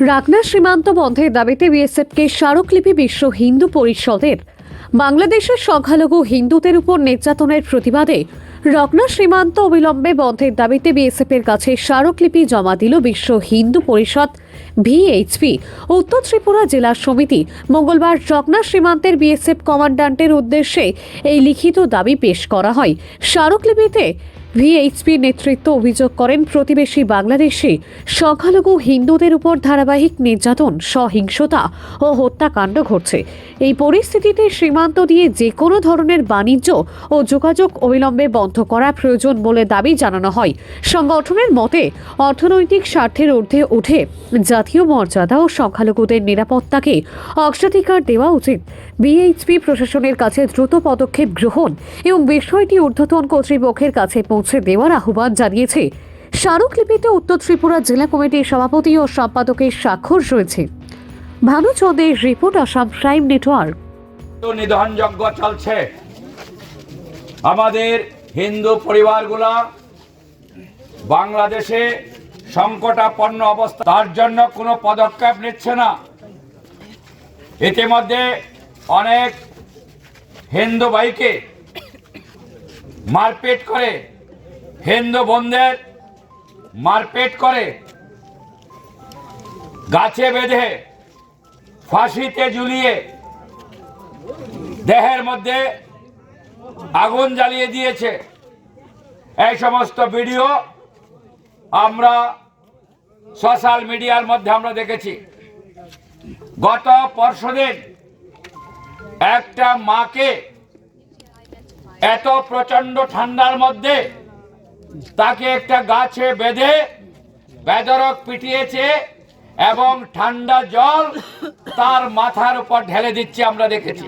রাকনা সীমান্ত বন্ধের দাবিতে বিএসএফকে স্মারকলিপি বিশ্ব হিন্দু পরিষদের। বাংলাদেশের সংখ্যালঘু হিন্দুদের উপর নির্যাতনের প্রতিবাদে রকনা সীমান্ত অবিলম্বে বন্ধের দাবিতে বিএসএফের কাছে স্মারকলিপি জমা দিল বিশ্ব হিন্দু পরিষদ ভিএইচপি উত্তর ত্রিপুরা জেলা সমিতি। মঙ্গলবার রকনা সীমান্তের বিএসএফ কমান্ড্যান্টের উদ্দেশ্যে এই লিখিত দাবি পেশ করা হয়। স্মারকলিপিতে ভিএইচপি নেতৃত্ব অভিযোগ করেন প্রতিবেশী বাংলাদেশে সংখ্যালঘু হিন্দুদের উপর ধারাবাহিক নির্যাতন, সহিংসতা ও হত্যাকাণ্ড ঘটছে। এই পরিস্থিতিতে সীমান্ত দিয়ে যে কোনো ধরনের বাণিজ্য ও যোগাযোগ অবিলম্বে বন্ধ করা প্রয়োজন বলে দাবি জানানো হয়। সংগঠনের মতে অর্থনৈতিক স্বার্থের ঊর্ধ্বে উঠে জাতীয় মর্যাদা ও সংখ্যালঘুদের নিরাপত্তাকে অগ্রাধিকার দেওয়া উচিত। ভিএইচপি প্রশাসনের কাছে দ্রুত পদক্ষেপ গ্রহণ এবং বিষয়টি ঊর্ধ্বতন কর্তৃপক্ষের কাছে পৌঁছে দেওয়ার আহ্বান জানিয়েছে। স্মারকলিপিতে উত্তর ত্রিপুরা জেলা কমিটির সভাপতি ও সম্পাদকের স্বাক্ষর রয়েছে। ভানুচন্দ্রের রিপোর্ট, আসাম প্রাইম নেটওয়ার্ক। নিধনযজ্ঞ চলছে। আমাদের হিন্দু পরিবারগুলা বাংলাদেশে সংকটাপন্ন অবস্থা, তার জন্য কোনো পদক্ষেপ নিচ্ছে না। ইতিমধ্যে অনেক হিন্দু ভাইকে মারপিট করে, হিন্দু বোনদের মারপিট করে, গাছে বেঁধে ফাঁসিতে ঝুলিয়ে দেহের মধ্যে আগুন জ্বালিয়ে দিয়েছে। এই সমস্ত ভিডিও আমরা সোশ্যাল মিডিয়ার মধ্যে আমরা দেখেছি। গত পরশুদিন একটা মাকে এত প্রচন্ড ঠান্ডার মধ্যে তাকে একটা গাছে বেঁধে বেধড়ক পিটিয়েছে এবং ঠান্ডা জল তার মাথার উপর ঢেলে দিচ্ছে, আমরা দেখেছি।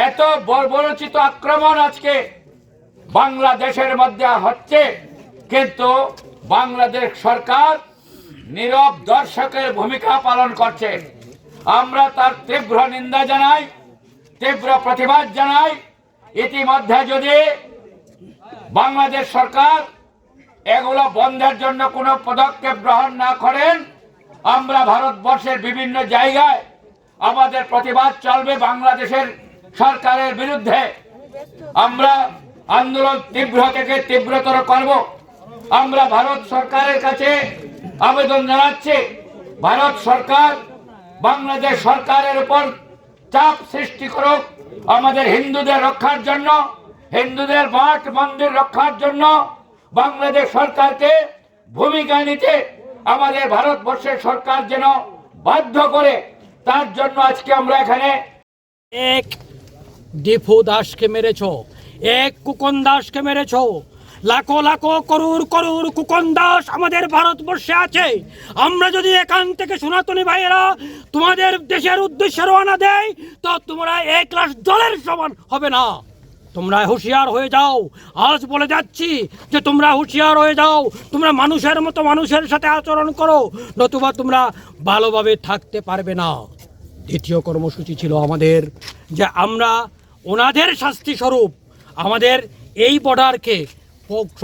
এত বর্বরোচিত আক্রমণ আজকে বাংলাদেশের মধ্যে হচ্ছে, কিন্তু বাংলাদেশ সরকার নীরব দর্শকের ভূমিকা পালন করছে। আমরা তার তীব্র নিন্দা জানাই, তীব্র প্রতিবাদ জানাই। ইতিমধ্যে যদি বাংলাদেশ সরকার এগুলো বন্ধের জন্য কোনো পদক্ষেপ গ্রহণ না করেন, আমরা ভারতবর্ষের বিভিন্ন জায়গায় আমাদের প্রতিবাদ চলবে বাংলাদেশের সরকারের বিরুদ্ধে। আমরা আন্দোলন তীব্র থেকে তীব্রতর করব। আমরা ভারত সরকারের কাছে আবেদন জানাচ্ছি, ভারত সরকার বাংলাদেশ সরকারের উপর চাপ সৃষ্টি করুক, আমাদের হিন্দুদের রক্ষার জন্য, হিন্দুদের মঠ মন্দির রক্ষার জন্য বাংলাদেশ সরকারকে ভূমিকা নিতে আমাদের ভারতবর্ষের সরকার যেন বাধ্য করে। তার জন্য আজকে আমরা এখানে এক দীপু দাসকে মেরেছ, এক কুকন দাসকে মেরেছ, লাখো লাখো করুর করুর কুকন দাস আমাদের ভারতবর্ষে আছে। আমরা যদি এখান থেকে সনাতনী ভাইয়েরা তোমাদের দেশের উদ্দেশ্যে রওনা দেয়, তো তোমরা এক লাখ জলের সমান হবে না। তোমরা হুঁশিয়ার হয়ে যাও। আজ বলে যাচ্ছি যে তোমরা হুঁশিয়ার হয়ে যাও, তোমরা মানুষের মতো মানুষের সাথে আচরণ করো, নতুবা তোমরা ভালোভাবে থাকতে পারবে না। দ্বিতীয় কর্মসূচি ছিল আমাদের যে আমরা ওনাদের শাস্তি স্বরূপ আমাদের এই বর্ডারকে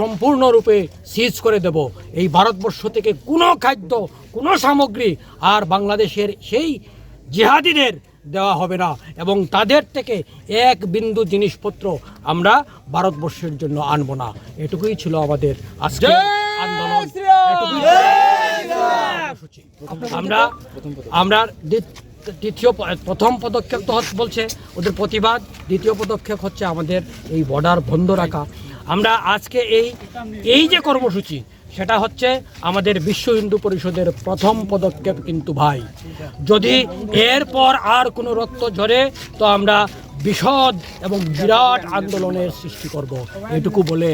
সম্পূর্ণরূপে সিজ করে দেব। এই ভারতবর্ষ থেকে কোনো খাদ্য, কোনো সামগ্রী আর বাংলাদেশের সেই জিহাদিদের দেওয়া হবে না, এবং তাদের থেকে এক বিন্দু জিনিসপত্র আমরা ভারতবর্ষের জন্য আনবো না। এটুকুই ছিল আমাদের আজকে আন্দোলন। আমরা আমরা প্রথম পদক্ষেপ তো বলছে ওদের প্রতিবাদ, দ্বিতীয় পদক্ষেপ হচ্ছে আমাদের এই বর্ডার বন্ধ রাখা। আমরা আজকে এই যে কর্মসূচি, সেটা হচ্ছে আমাদের বিশ্ব হিন্দু পরিষদের প্রথম পদক্ষেপ। কিন্তু ভাই, যদি এরপর আর কোনো রক্ত ঝরে, তো আমরা বিশদ এবং বিরাট আন্দোলনের সৃষ্টি করব। এটুকু বলে